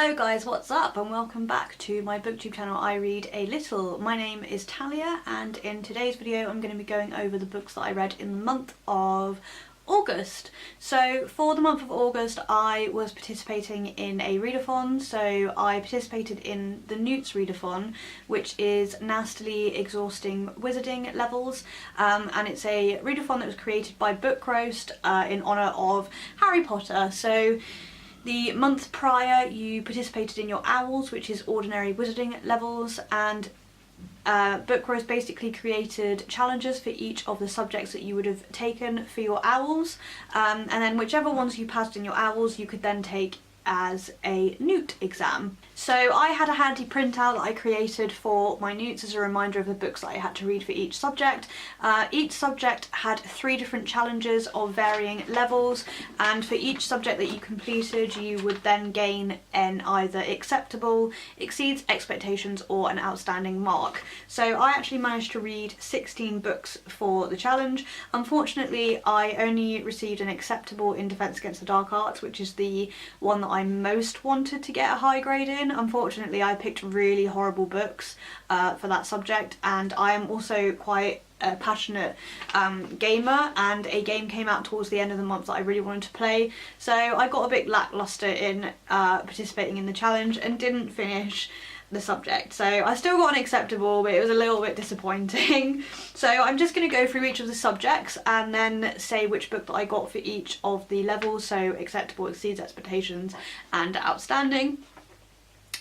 Hello guys, what's up and welcome back to my booktube channel I Read a Little. My name is Talia and in today's video I'm going to be going over the books that I read in the month of August. So for the month of August I was participating in a readathon, so I participated in the N.E.W.T.S readathon, which is Nastily Exhausting Wizarding Levels, and it's a readathon that was created by Book Roast in honour of Harry Potter. So the month prior you participated in your Owls, which is ordinary wizarding levels, and Book Roast basically created challenges for each of the subjects that you would have taken for your Owls, and then whichever ones you passed in your Owls you could then take as a N.E.W.T exam. So I had a handy printout that I created for my N.E.W.Ts as a reminder of the books that I had to read for each subject. Each subject had 3 different challenges of varying levels, and for each subject that you completed you would then gain an either acceptable, exceeds expectations or an outstanding mark. So I actually managed to read 16 books for the challenge. Unfortunately I only received an acceptable in Defence Against the Dark Arts, which is the one that I most wanted to get a high grade in. Unfortunately I picked really horrible books for that subject, and I am also quite a passionate gamer, and a game came out towards the end of the month that I really wanted to play, so I got a bit lackluster in participating in the challenge and didn't finish the subject. So I still got an acceptable, but it was a little bit disappointing. So I'm just going to go through each of the subjects and then say which book that I got for each of the levels, so acceptable, exceeds expectations and outstanding.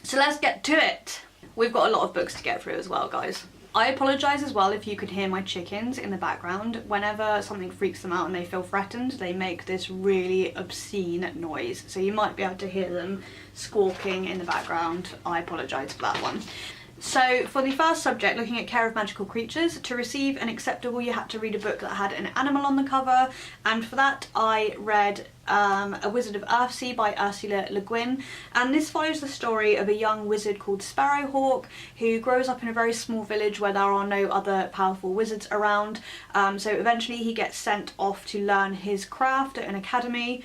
So let's get to it. We've got a lot of books to get through as well, guys. I apologise as well if you could hear my chickens in the background. Whenever something freaks them out and they feel threatened, they make this really obscene noise, so you might be able to hear them squawking in the background. I apologise for that one. So for the first subject, looking at Care of Magical Creatures, to receive an acceptable you had to read a book that had an animal on the cover, and for that I read A Wizard of Earthsea by Ursula Le Guin, and this follows the story of a young wizard called Sparrowhawk who grows up in a very small village where there are no other powerful wizards around. So eventually he gets sent off to learn his craft at an academy.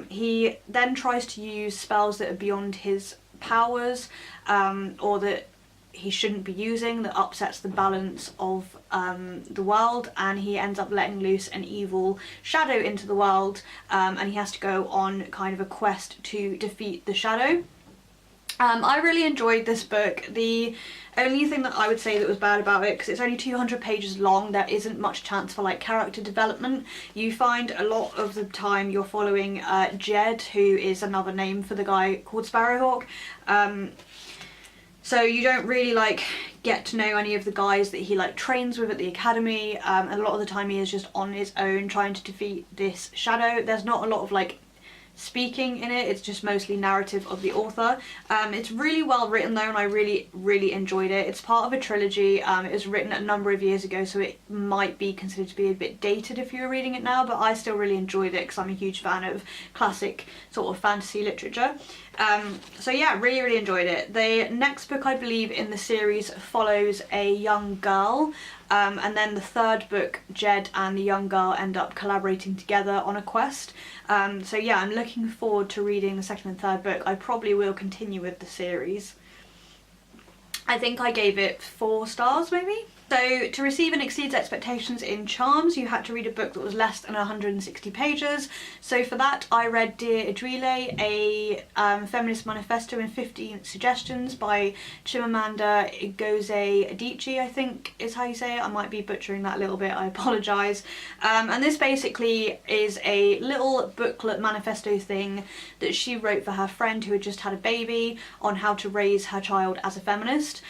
He then tries to use spells that are beyond his powers, or that he shouldn't be using, that upsets the balance of the world, and he ends up letting loose an evil shadow into the world, and he has to go on kind of a quest to defeat the shadow. I really enjoyed this book. The only thing that I would say that was bad about it, because it's only 200 pages long, there isn't much chance for like character development. You find a lot of the time you're following Jed, who is another name for the guy called Sparrowhawk. So you don't really like get to know any of the guys that he like trains with at the academy, and a lot of the time he is just on his own trying to defeat this shadow. There's not a lot of like speaking in it, it's just mostly narrative of the author. It's really well written though, and I really enjoyed it. It's part of a trilogy. It was written a number of years ago, so it might be considered to be a bit dated if you were reading it now, but I still really enjoyed it because I'm a huge fan of classic sort of fantasy literature. So yeah, really enjoyed it. The next book I believe in the series follows a young girl, and then the third book, Jed and the young girl end up collaborating together on a quest. So yeah, I'm looking forward to reading the second and third book. I probably will continue with the series. I think I gave it 4 stars maybe? So to receive and exceeds expectations in Charms, you had to read a book that was less than 160 pages. So for that I read Dear Adrile, a feminist manifesto in 15 suggestions by Chimamanda Ngozi Adichie, I think is how you say it. I might be butchering that a little bit, I apologise. And this basically is a little booklet manifesto thing that she wrote for her friend who had just had a baby, on how to raise her child as a feminist.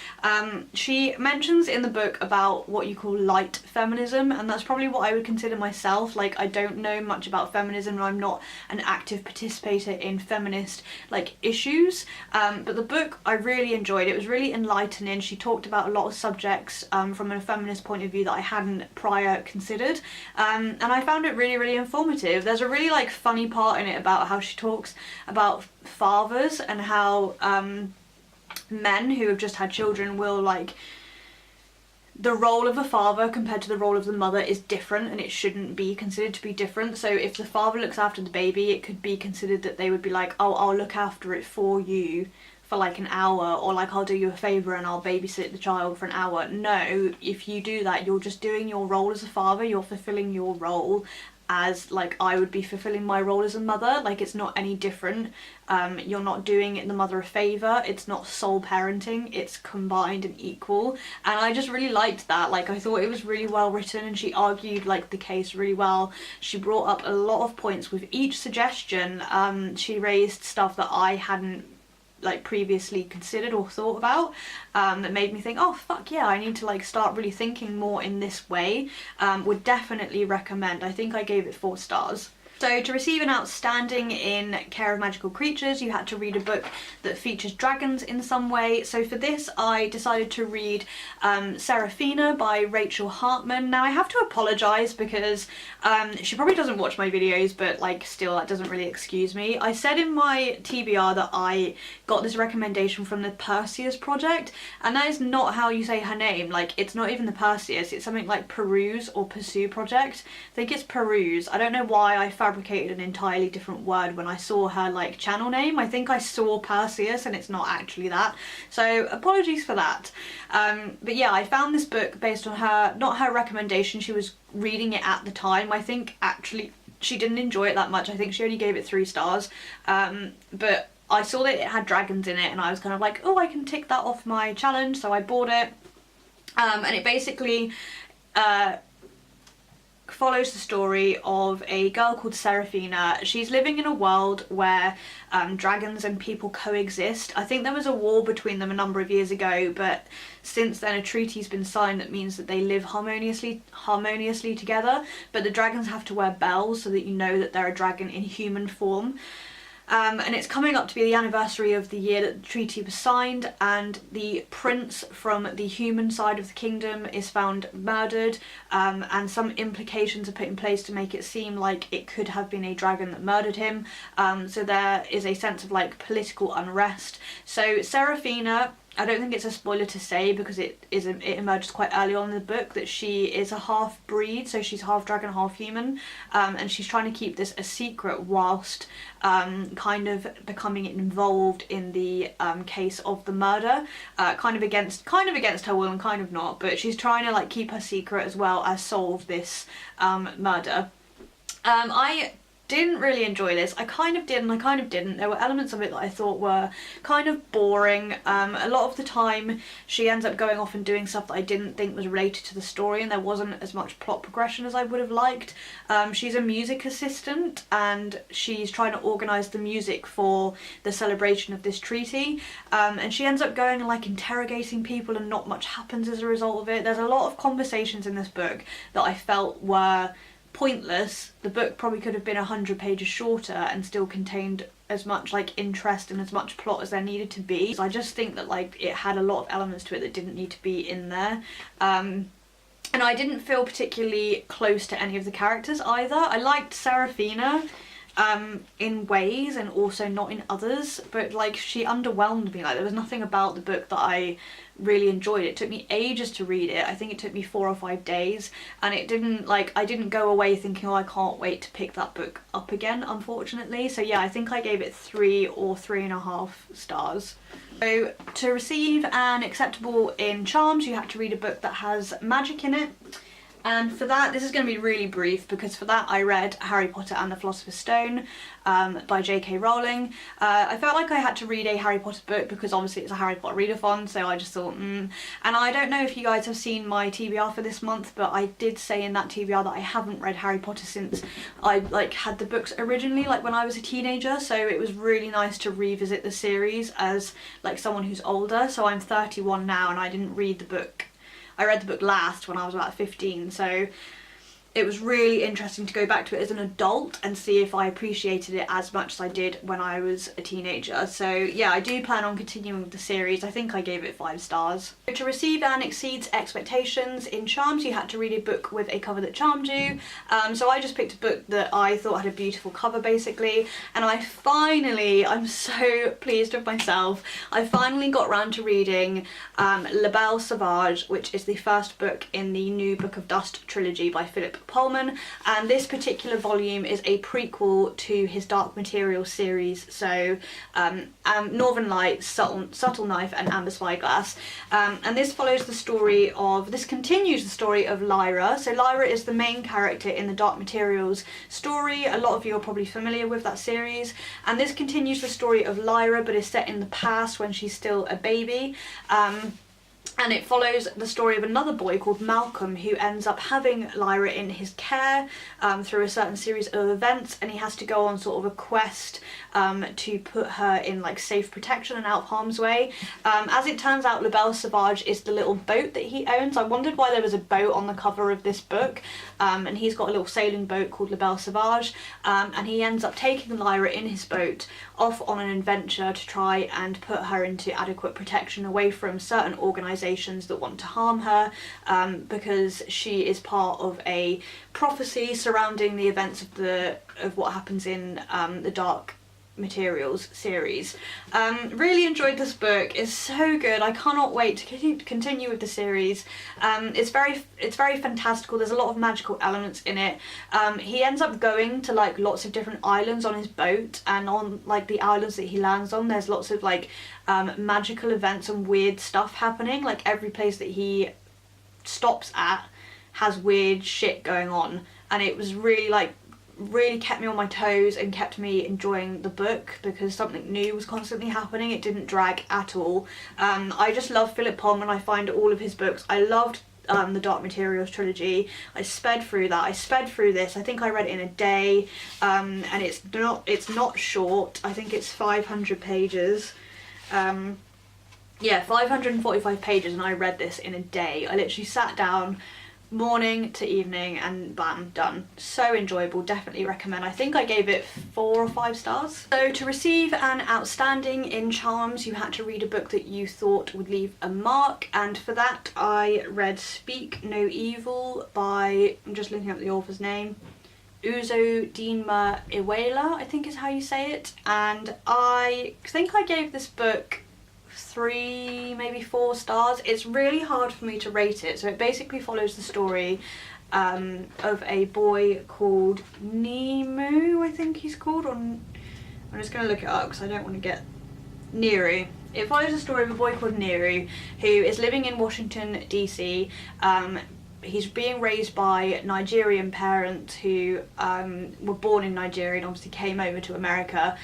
She mentions in the book about what you call light feminism, and that's probably what I would consider myself. Like, I don't know much about feminism and I'm not an active participator in feminist like issues, but the book I really enjoyed. It was really enlightening. She talked about a lot of subjects from a feminist point of view that I hadn't prior considered, and I found it really informative. There's a really like funny part in it about how she talks about fathers and how men who have just had children will like the role of the father compared to the role of the mother is different, and it shouldn't be considered to be different. So if the father looks after the baby, it could be considered that they would be like, oh, I'll look after it for you for like an hour, or like I'll do you a favour and I'll babysit the child for an hour. No, if you do that, you're just doing your role as a father, you're fulfilling your role as like I would be fulfilling my role as a mother. Like, it's not any different. You're not doing the mother a favour, it's not sole parenting, it's combined and equal. And I just really liked that. Like, I thought it was really well written, and she argued like the case really well. She brought up a lot of points with each suggestion. She raised stuff that I hadn't like previously considered or thought about, that made me think, oh fuck yeah, I need to like start really thinking more in this way. Would definitely recommend. I think I gave it 4 stars. So to receive an outstanding in Care of Magical Creatures, you had to read a book that features dragons in some way. So for this, I decided to read Seraphina by Rachel Hartman. Now I have to apologise because she probably doesn't watch my videos, but like still that doesn't really excuse me. I said in my TBR that I got this recommendation from the Perseus Project, and that is not how you say her name. Like, it's not even the Perseus, it's something like Peruse or Pursue Project. I think it's Peruse. I don't know why I fabricated an entirely different word when I saw her like channel name. I think I saw Perseus and it's not actually that, so apologies for that. But yeah, I found this book based on her, not her recommendation, she was reading it at the time. I think actually she didn't enjoy it that much. I think she only gave it 3 stars, but I saw that it had dragons in it and I was kind of like, oh, I can tick that off my challenge, so I bought it. And it basically follows the story of a girl called Seraphina. She's living in a world where dragons and people coexist. I think there was a war between them a number of years ago, but since then a treaty's been signed that means that they live harmoniously together, but the dragons have to wear bells so that you know that they're a dragon in human form. And it's coming up to be the anniversary of the year that the treaty was signed, and the prince from the human side of the kingdom is found murdered, and some implications are put in place to make it seem like it could have been a dragon that murdered him. So there is a sense of like political unrest. So Seraphina, I don't think it's a spoiler to say because it emerges quite early on in the book that she is a half-breed, so she's half dragon, half human, and she's trying to keep this a secret whilst kind of becoming involved in the case of the murder, kind of against her will and kind of not, but she's trying to like keep her secret as well as solve this murder. I didn't really enjoy this. I kind of did and I kind of didn't. There were elements of it that I thought were kind of boring. A lot of the time she ends up going off and doing stuff that I didn't think was related to the story, and there wasn't as much plot progression as I would have liked. She's a music assistant and she's trying to organise the music for the celebration of this treaty, and she ends up going and like interrogating people and not much happens as a result of it. There's a lot of conversations in this book that I felt were pointless. The book probably could have been 100 pages shorter and still contained as much like interest and as much plot as there needed to be. So I just think that like it had a lot of elements to it that didn't need to be in there. And I didn't feel particularly close to any of the characters either. I liked Seraphina in ways and also not in others, but like she underwhelmed me. Like there was nothing about the book that I really enjoyed. It took me ages to read it. I think it took me 4 or 5 days, and it didn't like, I didn't go away thinking, oh, I can't wait to pick that book up again, unfortunately. So yeah, I think I gave it 3 or 3.5 stars. So to receive an acceptable in Charms, you have to read a book that has magic in it. And for that, this is going to be really brief because for that I read Harry Potter and the Philosopher's Stone by J.K. Rowling. I felt like I had to read a Harry Potter book because obviously it's a Harry Potter readathon, so I just thought, And I don't know if you guys have seen my TBR for this month, but I did say in that TBR that I haven't read Harry Potter since I like had the books originally, like when I was a teenager, so it was really nice to revisit the series as like someone who's older. So I'm 31 now and I didn't read the book. I read the book last when I was about 15, so it was really interesting to go back to it as an adult and see if I appreciated it as much as I did when I was a teenager. So yeah, I do plan on continuing with the series. I think I gave it 5 stars. To receive and exceed expectations in charms, you had to read a book with a cover that charmed you. So I just picked a book that I thought had a beautiful cover basically, and I'm so pleased with myself, I finally got around to reading La Belle Sauvage, which is the first book in the New Book of Dust trilogy by Philip Pullman, and this particular volume is a prequel to his Dark Materials series, so Northern Lights, Subtle Knife and Amber Spyglass, and this continues the story of Lyra. So Lyra is the main character in the Dark Materials story. A lot of you are probably familiar with that series, and this continues the story of Lyra but is set in the past when she's still a baby. And it follows the story of another boy called Malcolm, who ends up having Lyra in his care through a certain series of events, and he has to go on sort of a quest to put her in like safe protection and out of harm's way. As it turns out, La Belle Sauvage is the little boat that he owns. I wondered why there was a boat on the cover of this book, and he's got a little sailing boat called La Belle Sauvage, and he ends up taking Lyra in his boat off on an adventure to try and put her into adequate protection away from certain organisations that want to harm her, because she is part of a prophecy surrounding the events of what happens in the Dark Materials series. Really enjoyed this book. It's so good. I cannot wait to continue with the series. It's very fantastical. There's a lot of magical elements in it. He ends up going to like lots of different islands on his boat, and on like the islands that he lands on, there's lots of like magical events and weird stuff happening. Like every place that he stops at has weird shit going on, and it was really kept me on my toes and kept me enjoying the book because something new was constantly happening. It didn't drag at all. I just love Philip Pullman. I find all of his books. I loved the Dark Materials trilogy. I sped through that. I sped through this. I think I read it in a day, and it's not short. I think it's 500 pages. Yeah, 545 pages, and I read this in a day. I literally sat down morning to evening and bam, done. So enjoyable, definitely recommend. I think I gave it 4 or 5 stars. So to receive an outstanding in charms, you had to read a book that you thought would leave a mark, and for that I read Speak No Evil by, I'm just looking up the author's name, Uzodinma Iweala, I think is how you say it, and I think I gave this book 3, maybe 4 stars. It's really hard for me to rate it. So it basically follows the story of a boy called Nemu, I think he's called, or I'm just going to look it up because I don't want to get Neru. It follows the story of a boy called Neru who is living in Washington DC. He's being raised by Nigerian parents who were born in Nigeria and obviously came over to America.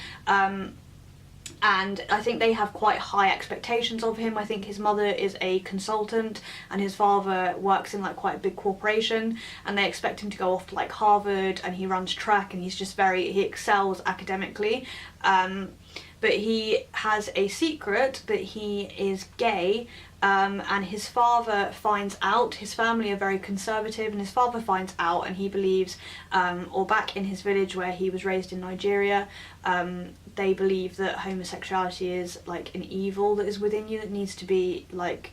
And I think they have quite high expectations of him. I think his mother is a consultant and his father works in like quite a big corporation, and they expect him to go off to like Harvard, and he runs track and he excels academically. But he has a secret that he is gay, and his father finds out. His family are very conservative, and his father finds out, and he believes, or back in his village where he was raised in Nigeria, they believe that homosexuality is like an evil that is within you that needs to be like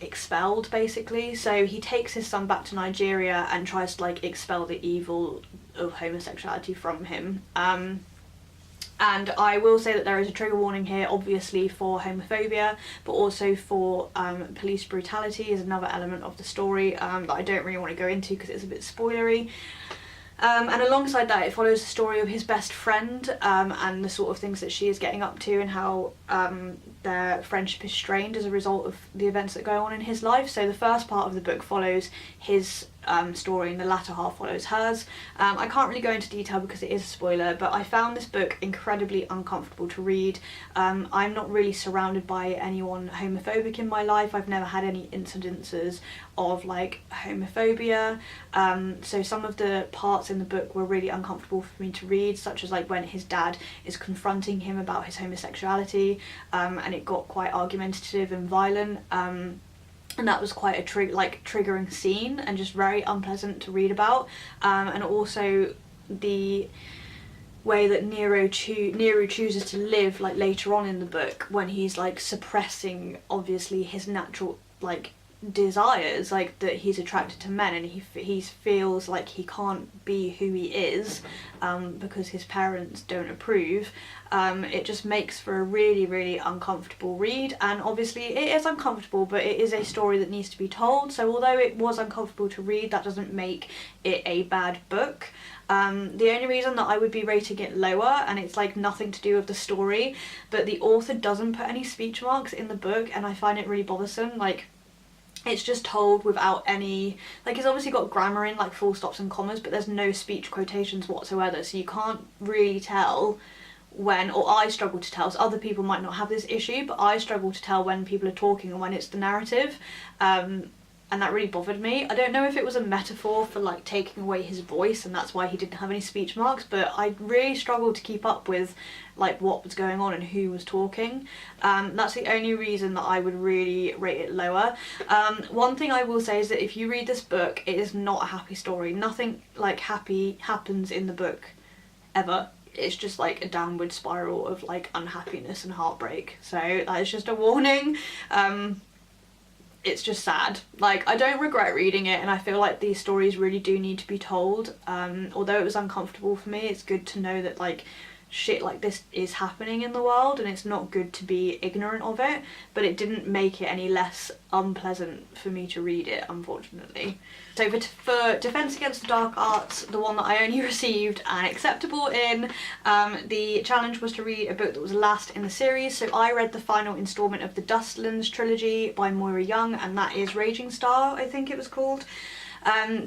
expelled basically. So he takes his son back to Nigeria and tries to like expel the evil of homosexuality from him. And I will say that there is a trigger warning here, obviously for homophobia, but also for police brutality is another element of the story that I don't really want to go into because it's a bit spoilery. And alongside that, it follows the story of his best friend and the sort of things that she is getting up to, and how their friendship is strained as a result of the events that go on in his life. So the first part of the book follows his story, and the latter half follows hers. I can't really go into detail because it is a spoiler, but I found this book incredibly uncomfortable to read. I'm not really surrounded by anyone homophobic in my life. I've never had any incidences of like homophobia, so some of the parts in the book were really uncomfortable for me to read, such as like when his dad is confronting him about his homosexuality, and it got quite argumentative and violent. and that was quite a triggering scene and just very unpleasant to read about. And also the way that Nero chooses to live like later on in the book, when he's like suppressing obviously his natural like desires, like that he's attracted to men, and he feels like he can't be who he is because his parents don't approve. It just makes for a really, really uncomfortable read, and obviously it is uncomfortable, but it is a story that needs to be told. So although it was uncomfortable to read, that doesn't make it a bad book. The only reason that I would be rating it lower, and it's like nothing to do with the story, but the author doesn't put any speech marks in the book, and I find it really bothersome. Like, it's just told without any, like, it's obviously got grammar in, like full stops and commas, but there's no speech quotations whatsoever, so you can't really tell when, or I struggle to tell, so other people might not have this issue, but I struggle to tell when people are talking and when it's the narrative. And that really bothered me. I don't know if it was a metaphor for like taking away his voice and that's why he didn't have any speech marks, but I really struggled to keep up with like what was going on and who was talking. That's the only reason that I would really rate it lower. One thing I will say is that if you read this book, it is not a happy story. Nothing like happy happens in the book ever. It's just like a downward spiral of like unhappiness and heartbreak. So that is just a warning. It's just sad. Like, I don't regret reading it, and I feel like these stories really do need to be told. Although it was uncomfortable for me, it's good to know that like shit like this is happening in the world, and it's not good to be ignorant of it, but it didn't make it any less unpleasant for me to read it, unfortunately. So for Defense Against the Dark Arts, the one that I only received an acceptable in, the challenge was to read a book that was last in the series, so I read the final instalment of the Dustlands trilogy by Moira Young, and that is Raging Star, I think it was called.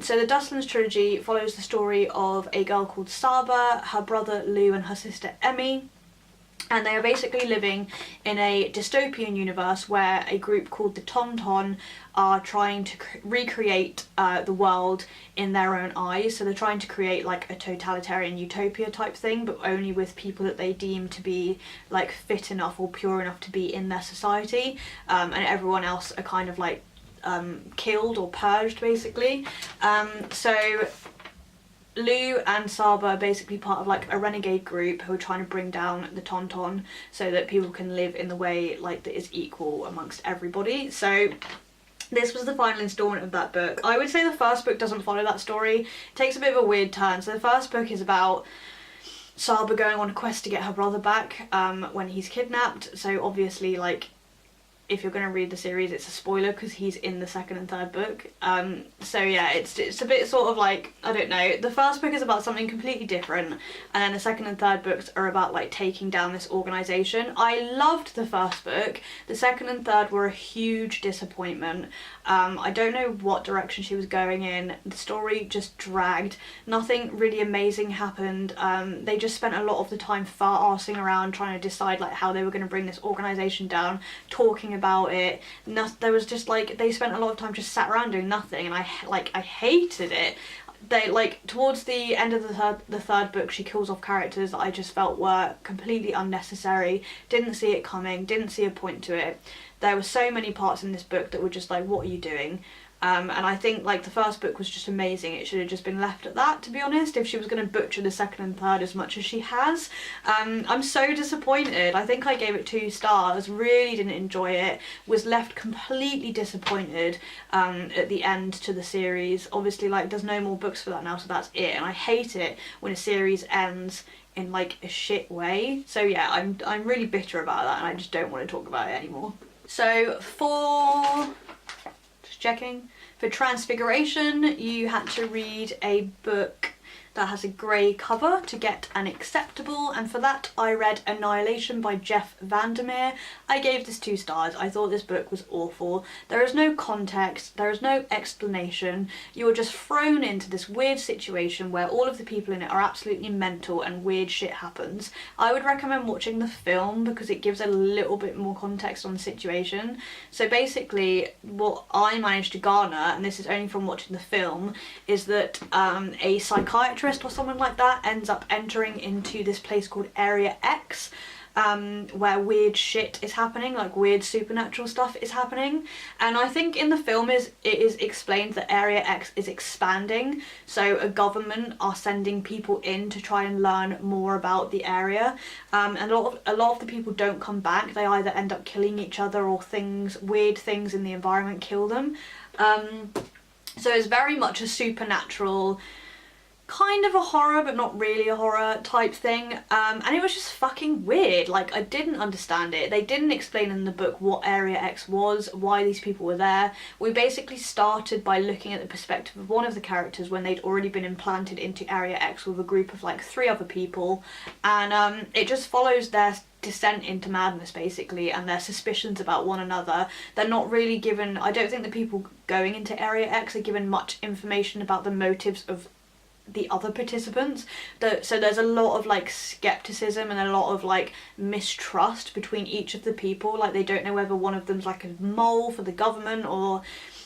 So the Dustlands trilogy follows the story of a girl called Saba, her brother Lou and her sister Emmy, and they are basically living in a dystopian universe where a group called the Tauntaun are trying to recreate the world in their own eyes. So they're trying to create like a totalitarian utopia type thing, but only with people that they deem to be like fit enough or pure enough to be in their society, and everyone else are kind of like killed or purged basically. So Lou and Saba are basically part of like a renegade group who are trying to bring down the Tauntaun so that people can live in the way like that is equal amongst everybody. So this was the final instalment of that book. I would say the first book doesn't follow that story. It takes a bit of a weird turn. So the first book is about Saba going on a quest to get her brother back when he's kidnapped. So obviously, like, if you're going to read the series, it's a spoiler because he's in the second and third book. So yeah, it's a bit sort of like, I don't know, the first book is about something completely different, and then the second and third books are about like taking down this organisation. I loved the first book. The second and third were a huge disappointment. I don't know what direction she was going in. The story just dragged. Nothing really amazing happened. They just spent a lot of the time far-arsing around trying to decide like how they were going to bring this organisation down, talking about it. There was just like, they spent a lot of time just sat around doing nothing, and I hated it. They like, towards the end of the third book, she kills off characters that I just felt were completely unnecessary. Didn't see it coming, didn't see a point to it. There were so many parts in this book that were just like, what are you doing? And I think like the first book was just amazing. It should have just been left at that, to be honest, if she was going to butcher the second and third as much as she has. I'm so disappointed. I think I gave it 2 stars, really didn't enjoy it, was left completely disappointed at the end to the series. Obviously, like, there's no more books for that now, so that's it, and I hate it when a series ends in like a shit way. So yeah, I'm really bitter about that, and I just don't want to talk about it anymore. So for Transfiguration, you had to read a book that has a grey cover to get an acceptable, and for that I read Annihilation by Jeff Vandermeer. I gave this 2 stars. I thought this book was awful. There is no context, there is no explanation. You're just thrown into this weird situation where all of the people in it are absolutely mental and weird shit happens. I would recommend watching the film because it gives a little bit more context on the situation. So basically what I managed to garner, and this is only from watching the film, is that a psychiatrist or someone like that ends up entering into this place called Area X, where weird shit is happening, like weird supernatural stuff is happening. And I think in the film it is explained that Area X is expanding, so a government are sending people in to try and learn more about the area, and a lot of the people don't come back. They either end up killing each other, or weird things in the environment kill them. So it's very much a supernatural, kind of a horror but not really a horror type thing, and it was just fucking weird. Like, I didn't understand it. They didn't explain in the book what Area X was, why these people were there. We basically started by looking at the perspective of one of the characters when they'd already been implanted into Area X with a group of like 3 other people, and it just follows their descent into madness basically, and their suspicions about one another. They're not really given, I don't think the people going into Area X are given much information about the motives of the other participants. So there's a lot of like skepticism and a lot of like mistrust between each of the people. Like, they don't know whether one of them's like a mole for the government, or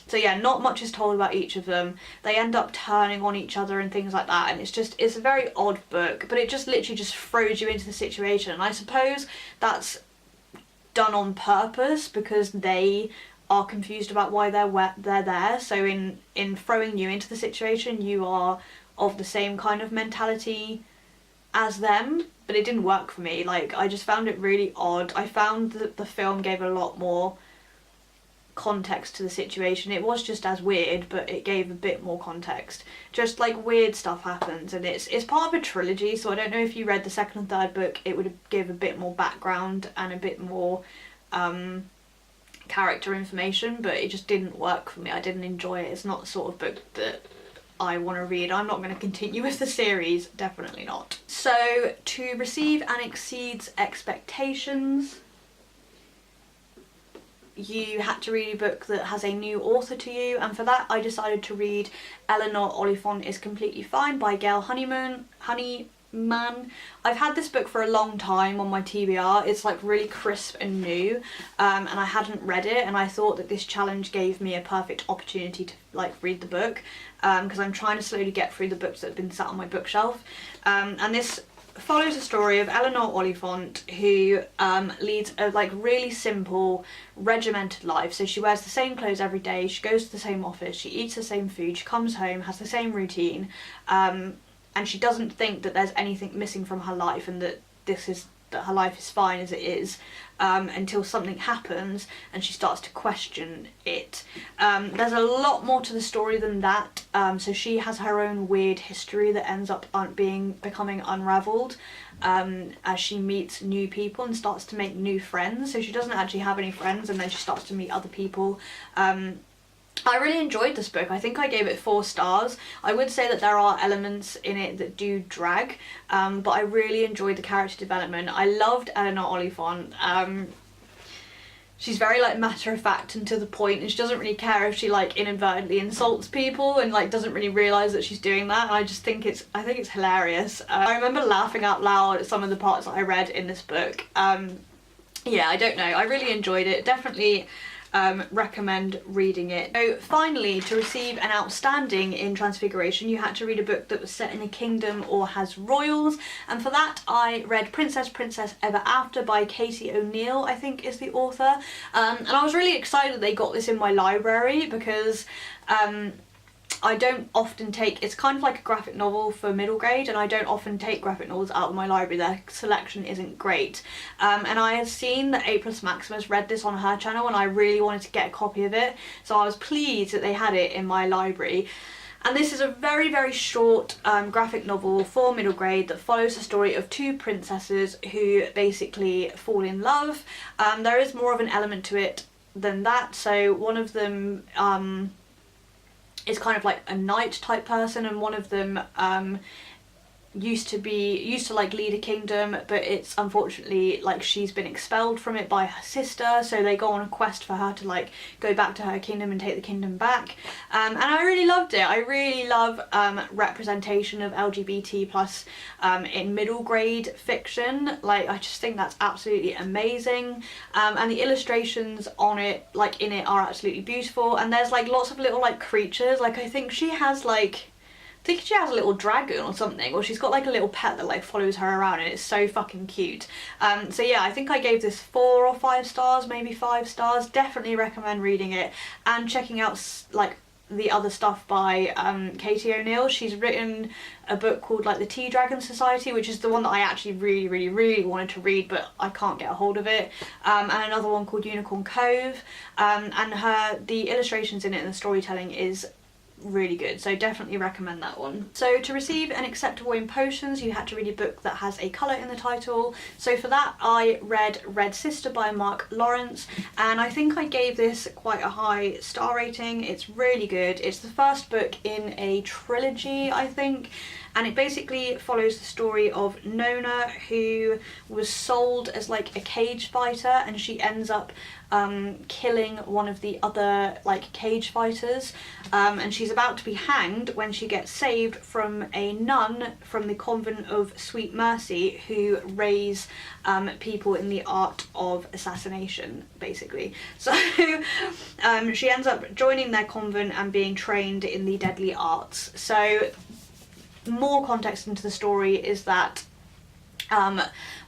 so yeah, not much is told about each of them. They end up turning on each other and things like that, and it's a very odd book, but it just literally just throws you into the situation. And I suppose that's done on purpose because they are confused about why they're there. So in throwing you into the situation, you are of the same kind of mentality as them, but it didn't work for me. Like, I just found it really odd. I found that the film gave a lot more context to the situation. It was just as weird, but it gave a bit more context. Just like weird stuff happens, and it's part of a trilogy, so I don't know if you read the 2nd and 3rd book, it would give a bit more background and a bit more character information, but it just didn't work for me. I didn't enjoy it. It's not the sort of book that I want to read. I'm not going to continue with the series, definitely not. So, to receive and exceeds expectations, you had to read a book that has a new author to you, and for that I decided to read Eleanor Oliphant is Completely Fine by Gail Honeyman. I've had this book for a long time on my TBR. It's like really crisp and new, and I hadn't read it, and I thought that this challenge gave me a perfect opportunity to like read the book, because I'm trying to slowly get through the books that have been sat on my bookshelf, and this follows the story of Eleanor Oliphant, who leads a like really simple regimented life. So she wears the same clothes every day, she goes to the same office, she eats the same food, she comes home, has the same routine, and she doesn't think that there's anything missing from her life, and that her life is fine as it is, until something happens and she starts to question it. There's a lot more to the story than that, so she has her own weird history that ends up becoming unravelled as she meets new people and starts to make new friends. So she doesn't actually have any friends, and then she starts to meet other people. I really enjoyed this book. I think I gave it 4 stars. I would say that there are elements in it that do drag, but I really enjoyed the character development. I loved Eleanor Oliphant. She's very like matter of fact and to the point, and she doesn't really care if she like inadvertently insults people and like doesn't really realise that she's doing that. And I just think it's hilarious. I remember laughing out loud at some of the parts that I read in this book. Yeah, I don't know. I really enjoyed it. Definitely recommend reading it. So finally, to receive an outstanding in Transfiguration, you had to read a book that was set in a kingdom or has royals, and for that I read Princess Ever After by Katie O'Neill, I think is the author, and I was really excited they got this in my library, because I don't often take, it's kind of like a graphic novel for middle grade, and I don't often take graphic novels out of my library. Their selection isn't great, and I had seen that A+ Maximus read this on her channel, and I really wanted to get a copy of it, so I was pleased that they had it in my library. And this is a very, very short graphic novel for middle grade that follows the story of 2 princesses who basically fall in love. There is more of an element to it than that, so one of them is kind of like a knight type person, and one of them used to like lead a kingdom, but it's unfortunately like she's been expelled from it by her sister, so they go on a quest for her to like go back to her kingdom and take the kingdom back, and I really loved it. I really love representation of LGBT plus in middle grade fiction. Like, I just think that's absolutely amazing, and the illustrations on it, like in it, are absolutely beautiful, and there's like lots of little like creatures. Like, I think she has like think she has a little dragon or something, or she's got like a little pet that like follows her around, and it's so fucking cute. So yeah, I think I gave this 4 or 5 stars, maybe 5 stars. Definitely recommend reading it and checking out like the other stuff by Katie O'Neill. She's written a book called like the Tea Dragon Society, which is the one that I actually really wanted to read, but I can't get a hold of it, and another one called Unicorn Cove, and the illustrations in it and the storytelling is really good, so definitely recommend that one. So to receive an acceptable in potions, you had to read a book that has a colour in the title. So for that I read Red Sister by Mark Lawrence, and I think I gave this quite a high star rating. It's really good. It's the first book in a trilogy, I think, and it basically follows the story of Nona, who was sold as like a cage fighter, and she ends up killing one of the other like cage fighters, and she's about to be hanged when she gets saved from a nun from the convent of Sweet Mercy, who raise people in the art of assassination, basically. So she ends up joining their convent and being trained in the deadly arts. So more context into the story is that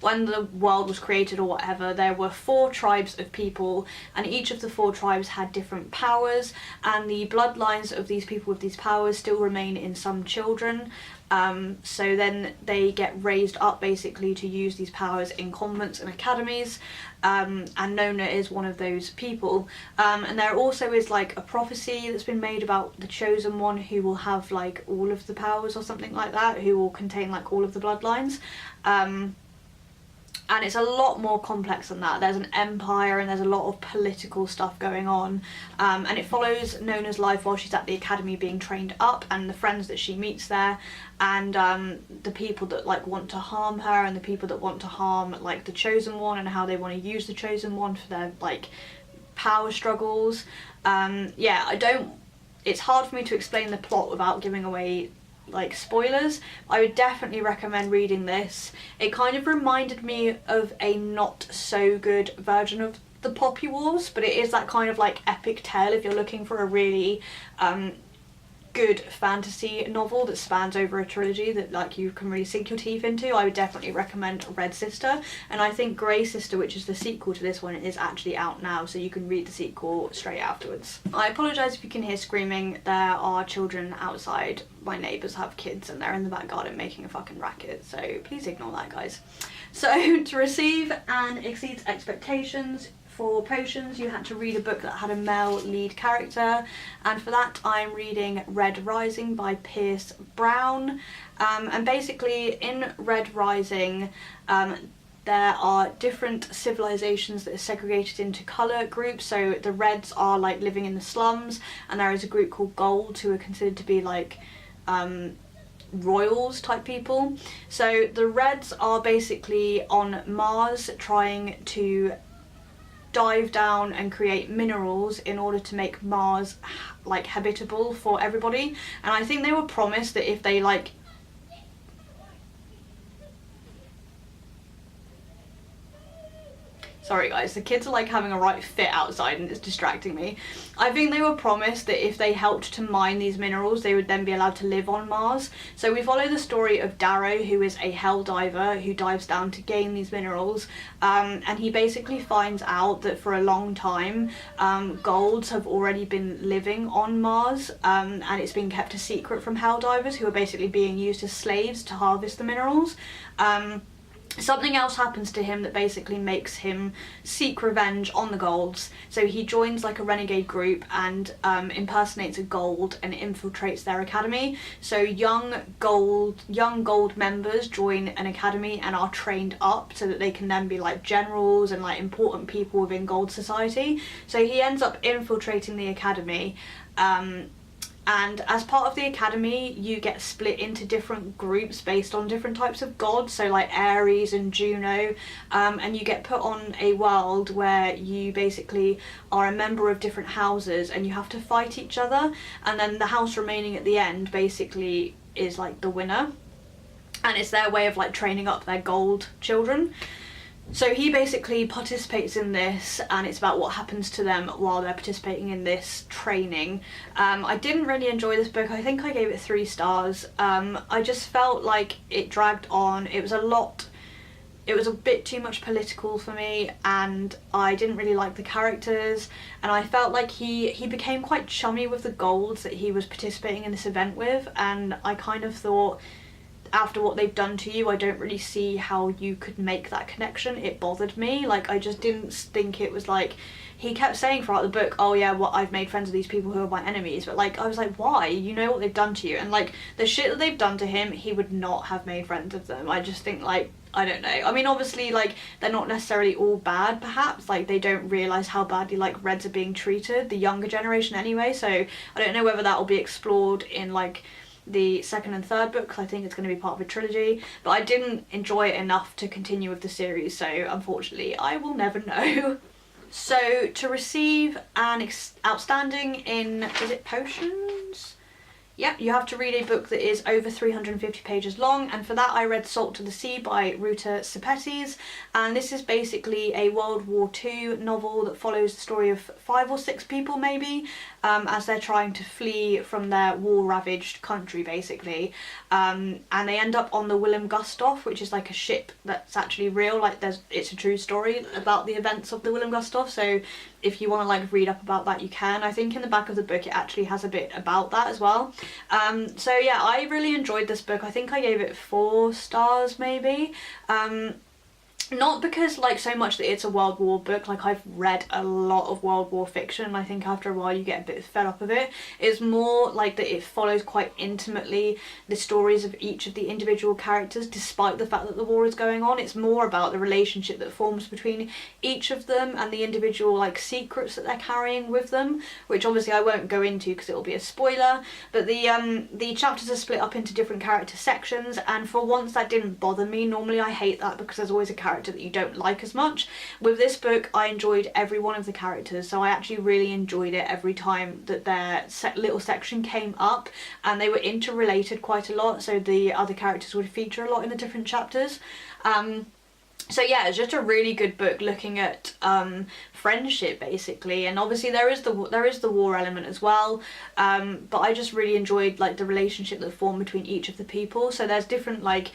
when the world was created or whatever, there were 4 tribes of people, and each of the 4 tribes had different powers, and the bloodlines of these people with these powers still remain in some children. So then they get raised up basically to use these powers in convents and academies, and Nona is one of those people. And there also is like a prophecy that's been made about the chosen one, who will have like all of the powers or something like that, who will contain like all of the bloodlines. And it's a lot more complex than that. There's an empire and there's a lot of political stuff going on, and it follows Nona's life while she's at the academy being trained up, and the friends that she meets there, and the people that like want to harm her, and the people that want to harm like the chosen one, and how they want to use the chosen one for their like power struggles. Yeah, it's hard for me to explain the plot without giving away like spoilers. I would definitely recommend reading this. It kind of reminded me of a not so good version of the Poppy Wars, but it is that kind of like epic tale if you're looking for a really good fantasy novel that spans over a trilogy that like you can really sink your teeth into. I would definitely recommend Red Sister, and I think Grey Sister, which is the sequel to this one, is actually out now, so you can read the sequel straight afterwards. I apologise if you can hear screaming. There are children outside. My neighbours have kids and they're in the back garden making a fucking racket, so please ignore that, guys. So to receive and exceed expectations, for potions you had to read a book that had a male lead character, and for that I'm reading Red Rising by Pierce Brown. And basically in Red Rising there are different civilizations that are segregated into colour groups. So the Reds are like living in the slums, and there is a group called Gold who are considered to be like royals type people. So the Reds are basically on Mars trying to dive down and create minerals in order to make Mars like habitable for everybody, and I think they were promised that if they like sorry guys, the kids are like having a right fit outside and it's distracting me. I think they were promised that if they helped to mine these minerals, they would then be allowed to live on Mars. So we follow the story of Darrow, who is a hell diver who dives down to gain these minerals, and he basically finds out that for a long time golds have already been living on Mars, and it's been kept a secret from hell divers who are basically being used as slaves to harvest the minerals. Something else happens to him that basically makes him seek revenge on the Golds. So he joins like a renegade group and impersonates a Gold and infiltrates their academy. So young Gold members join an academy and are trained up so that they can then be like generals and like important people within Gold society. So he ends up infiltrating the academy. And as part of the academy you get split into different groups based on different types of gods, so like Ares and Juno, and you get put on a world where you basically are a member of different houses and you have to fight each other, and then the house remaining at the end basically is like the winner, and it's their way of like training up their gold children. So he basically participates in this, and it's about what happens to them while they're participating in this training. I didn't really enjoy this book. I think I gave it 3 stars. I just felt like it dragged on. It was a bit too much political for me, and I didn't really like the characters, and I felt like he became quite chummy with the golds that he was participating in this event with, and I kind of thought, after what they've done to you, I don't really see how you could make that connection. It bothered me. Like, I just didn't think it was like, he kept saying throughout the book, oh yeah, well, I've made friends with these people who are my enemies, but like, I was like, why? You know what they've done to you, and like, the shit that they've done to him, he would not have made friends with them. I just think, like, I don't know. I mean, obviously, like, they're not necessarily all bad, perhaps. Like, they don't realise how badly, like, Reds are being treated, the younger generation anyway, so I don't know whether that will be explored in, like, the 2nd and 3rd book, because I think it's going to be part of a trilogy, but I didn't enjoy it enough to continue with the series, so unfortunately I will never know. So to receive an outstanding in, is it potions? Yep, you have to read a book that is over 350 pages long, and for that I read Salt to the Sea by Readathon, and this is basically a World War II novel that follows the story of 5 or 6 people maybe, as they're trying to flee from their war-ravaged country basically, and they end up on the Willem Gustaf, which is like a ship that's actually real, like it's a true story about the events of the Willem Gustaf, so if you want to like read up about that you can. I think in the back of the book it actually has a bit about that as well. So yeah, I really enjoyed this book. I think I gave it 4 stars maybe. Not because like so much that it's a World War book, like I've read a lot of World War fiction and I think after a while you get a bit fed up of it. It's more like that it follows quite intimately the stories of each of the individual characters despite the fact that the war is going on. It's more about the relationship that forms between each of them and the individual like secrets that they're carrying with them, which obviously I won't go into because it will be a spoiler, but the chapters are split up into different character sections, and for once that didn't bother me. Normally I hate that because there's always a character that you don't like as much. With this book I enjoyed every one of the characters, so I actually really enjoyed it every time that their little section came up, and they were interrelated quite a lot, so the other characters would feature a lot in the different chapters. So yeah, it's just a really good book looking at friendship basically, and obviously there is the war element as well, but I just really enjoyed like the relationship that formed between each of the people. So there's different like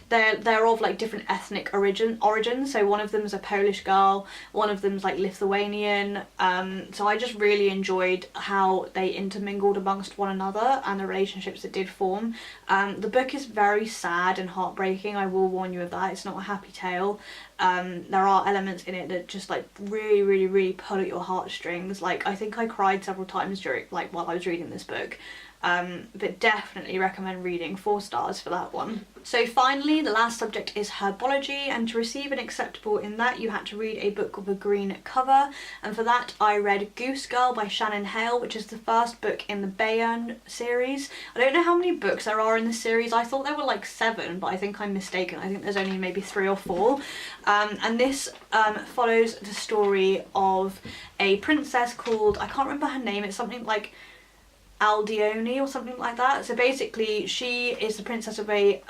they're of like different ethnic origins. So one of them is a Polish girl, one of them's like Lithuanian, so I just really enjoyed how they intermingled amongst one another and the relationships that did form. The book is very sad and heartbreaking, I will warn you of that. It's not a happy tale. There are elements in it that just like really pull at your heartstrings. Like I think I cried several times during like while I was reading this book. But definitely recommend reading. 4 stars for that one. So finally, the last subject is herbology, and to receive an acceptable in that you had to read a book with a green cover, and for that I read Goose Girl by Shannon Hale, which is the first book in the Bayern series. I don't know how many books there are in this series. I thought there were like 7, but I think I'm mistaken. I think there's only maybe 3 or 4. And this follows the story of a princess called, I can't remember her name, it's something like Aldione or something like that. So basically she is the princess of a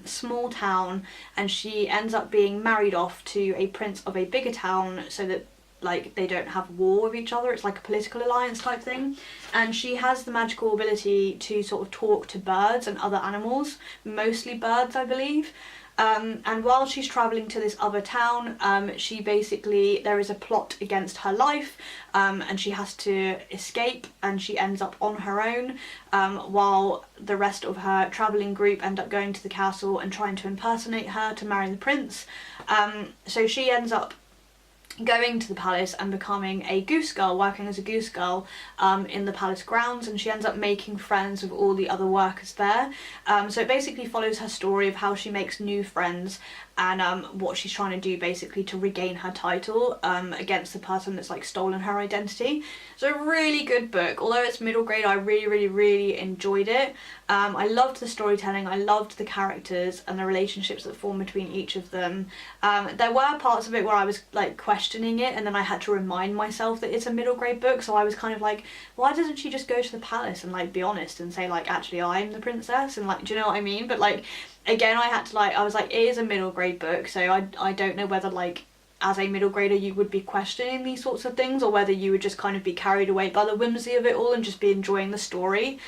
small town, and she ends up being married off to a prince of a bigger town so that like they don't have war with each other. It's like a political alliance type thing, and she has the magical ability to sort of talk to birds and other animals, mostly birds I believe. And while she's travelling to this other town, she basically, there is a plot against her life, and she has to escape, and she ends up on her own, while the rest of her travelling group end up going to the castle and trying to impersonate her to marry the prince. So she ends up going to the palace and becoming a goose girl, working as a goose girl in the palace grounds, and she ends up making friends with all the other workers there. So it basically follows her story of how she makes new friends and what she's trying to do basically to regain her title against the person that's like stolen her identity. So a really good book. Although it's middle grade, I really enjoyed it. I loved the storytelling, I loved the characters and the relationships that form between each of them. There were parts of it where I was like questioning it, and then I had to remind myself that it's a middle grade book, so I was kind of like, why doesn't she just go to the palace and like be honest and say like, actually I'm the princess, and like, do you know what I mean? But like, again, I had to I was like, it is a middle grade book, so I don't know whether like as a middle grader you would be questioning these sorts of things, or whether you would just kind of be carried away by the whimsy of it all and just be enjoying the story.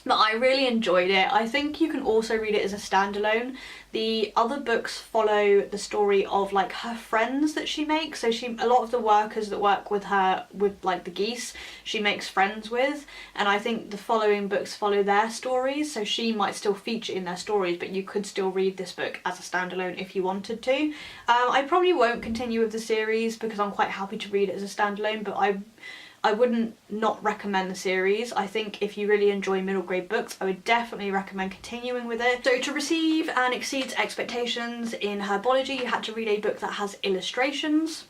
But I really enjoyed it. I think you can also read it as a standalone. The other books follow the story of like her friends that she makes. So a lot of the workers that work with her, with like the geese, she makes friends with. And I think the following books follow their stories. So she might still feature in their stories, but you could still read this book as a standalone if you wanted to. I probably won't continue with the series because I'm quite happy to read it as a standalone, but I wouldn't not recommend the series. I think if you really enjoy middle grade books, I would definitely recommend continuing with it. So to receive and exceed expectations in Herbology, you had to read a book that has illustrations.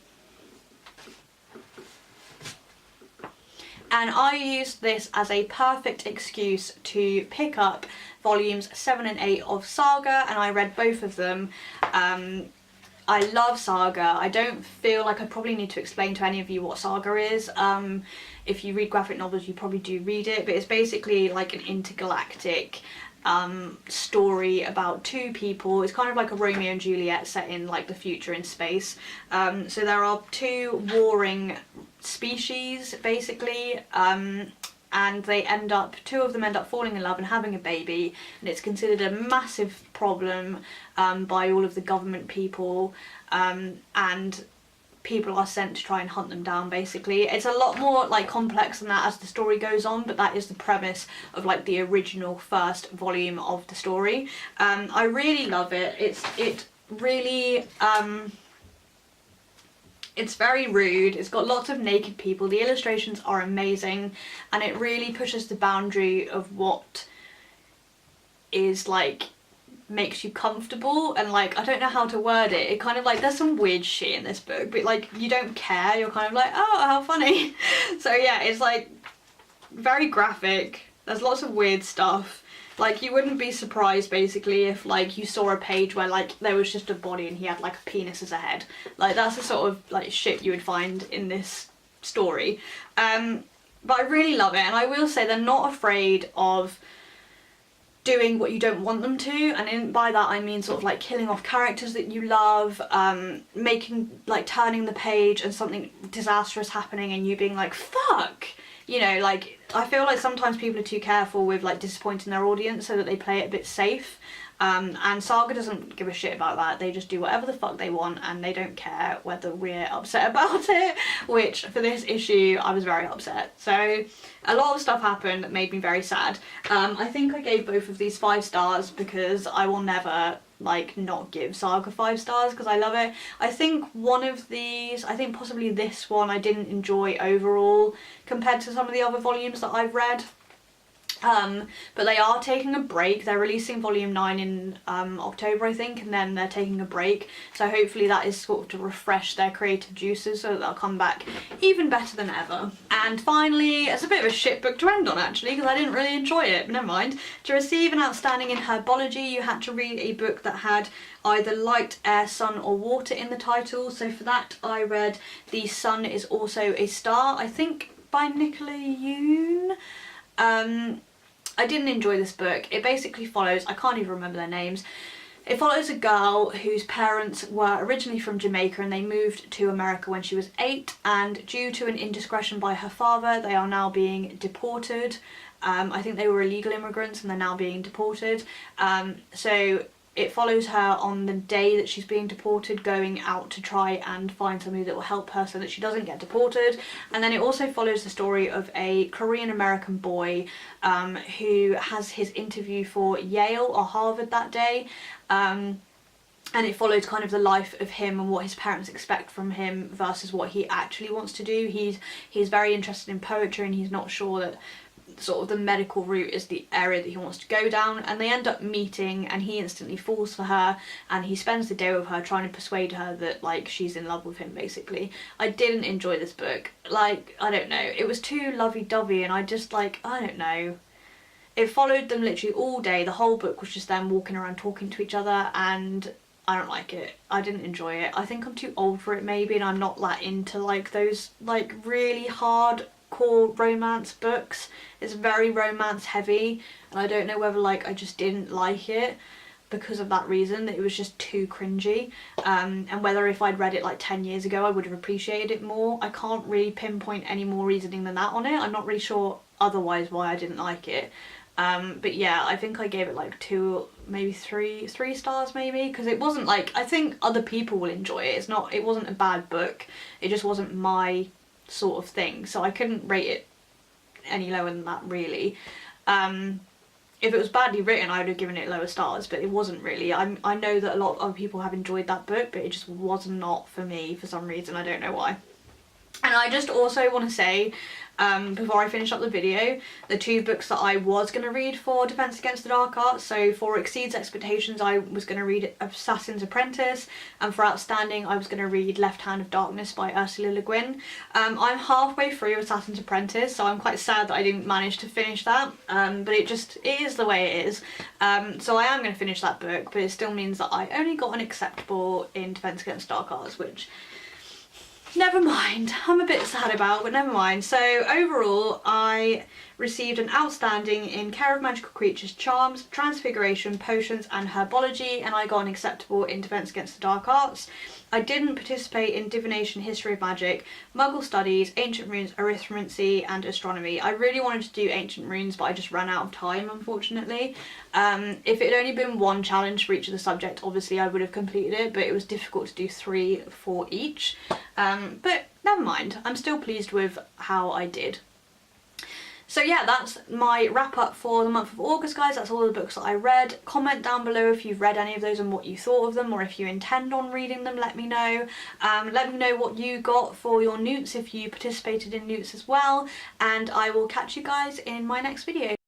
And I used this as a perfect excuse to pick up volumes 7 and 8 of Saga, and I read both of them. I love Saga. I don't feel like I probably need to explain to any of you what Saga is. If you read graphic novels, you probably do read it, but it's basically like an intergalactic story about two people. It's kind of like a Romeo and Juliet set in like the future in space. So there are two warring species basically, and two of them end up falling in love and having a baby, and it's considered a massive problem by all of the government people, and people are sent to try and hunt them down basically. It's a lot more like complex than that as the story goes on, but that is the premise of like the original first volume of the story. I really love it. It really it's very rude, it's got lots of naked people, the illustrations are amazing, and it really pushes the boundary of what is like makes you comfortable, and like I don't know how to word it. It kind of like, there's some weird shit in this book, but like you don't care, you're kind of like, oh, how funny. So yeah, it's like very graphic, there's lots of weird stuff. Like you wouldn't be surprised basically if like you saw a page where like there was just a body and he had like a penis as a head. Like that's the sort of like shit you would find in this story. But I really love it, and I will say they're not afraid of doing what you don't want them to, and by that I mean sort of like killing off characters that you love, turning the page and something disastrous happening and you being like, fuck! You know, like, I feel like sometimes people are too careful with like disappointing their audience so that they play it a bit safe. And Saga doesn't give a shit about that. They just do whatever the fuck they want and they don't care whether we're upset about it, which for this issue I was very upset. So a lot of stuff happened that made me very sad. I think I gave both of these 5 stars because I will never like not give Saga 5 stars because I love it. I think one of these, I think possibly this one, I didn't enjoy overall compared to some of the other volumes that I've read. But they are taking a break. They're releasing volume 9 in October I think, and then they're taking a break, so hopefully that is sort of to refresh their creative juices so that they'll come back even better than ever. And finally, it's a bit of a shit book to end on actually because I didn't really enjoy it, but never mind. To receive an outstanding in Herbology, you had to read a book that had either light, air, sun or water in the title. So for that I read The Sun Is Also a Star, I think by Nicola Yoon. I didn't enjoy this book. It basically follows, I can't even remember their names, it follows a girl whose parents were originally from Jamaica and they moved to America when she was 8, and due to an indiscretion by her father they are now being deported. I think they were illegal immigrants and they're now being deported. So it follows her on the day that she's being deported, going out to try and find somebody that will help her so that she doesn't get deported. And then it also follows the story of a Korean American boy who has his interview for Yale or Harvard that day. And it follows kind of the life of him and what his parents expect from him versus what he actually wants to do. He's very interested in poetry and he's not sure that sort of the medical route is the area that he wants to go down, and they end up meeting and he instantly falls for her and he spends the day with her trying to persuade her that like she's in love with him basically. I didn't enjoy this book. Like, I don't know, it was too lovey-dovey and I just like, I don't know. It followed them literally all day. The whole book was just them walking around talking to each other and I don't like it. I didn't enjoy it. I think I'm too old for it maybe, and I'm not that into like those like really hardcore hardcore romance books. It's very romance heavy, and I don't know whether like I just didn't like it because of that reason, that it was just too cringy, and whether if I'd read it like 10 years ago I would have appreciated it more. I can't really pinpoint any more reasoning than that on it. I'm not really sure otherwise why I didn't like it. But yeah, I think I gave it like 2, maybe 3 stars maybe, because it wasn't like, I think other people will enjoy it. It wasn't a bad book, it just wasn't my sort of thing, so I couldn't rate it any lower than that really. If it was badly written I would have given it lower stars, but it wasn't really. I know that a lot of other people have enjoyed that book, but it just was not for me for some reason, I don't know why. And I just also want to say, before I finish up the video, the 2 books that I was going to read for Defense Against the Dark Arts, so for Exceeds Expectations I was going to read Assassin's Apprentice, and for Outstanding I was going to read Left Hand of Darkness by Ursula Le Guin. I'm halfway through Assassin's Apprentice, so I'm quite sad that I didn't manage to finish that, but it is the way it is. So I am going to finish that book, but it still means that I only got an acceptable in Defense Against Dark Arts, which, never mind, I'm a bit sad about, but never mind. So overall I received an outstanding in Care of Magical Creatures, Charms, Transfiguration, Potions and Herbology, and I got an acceptable in Defense Against the Dark Arts. I didn't participate in Divination, History of Magic, Muggle Studies, Ancient Runes, Arithmancy and Astronomy. I really wanted to do Ancient Runes, but I just ran out of time, unfortunately. If it had only been 1 challenge for each of the subjects, obviously I would have completed it, but it was difficult to do 3 for each. But never mind, I'm still pleased with how I did. So yeah, that's my wrap up for the month of August, guys. That's all the books that I read. Comment down below if you've read any of those and what you thought of them, or if you intend on reading them, let me know. Let me know what you got for your N.E.W.T.S, if you participated in N.E.W.T.S as well, and I will catch you guys in my next video.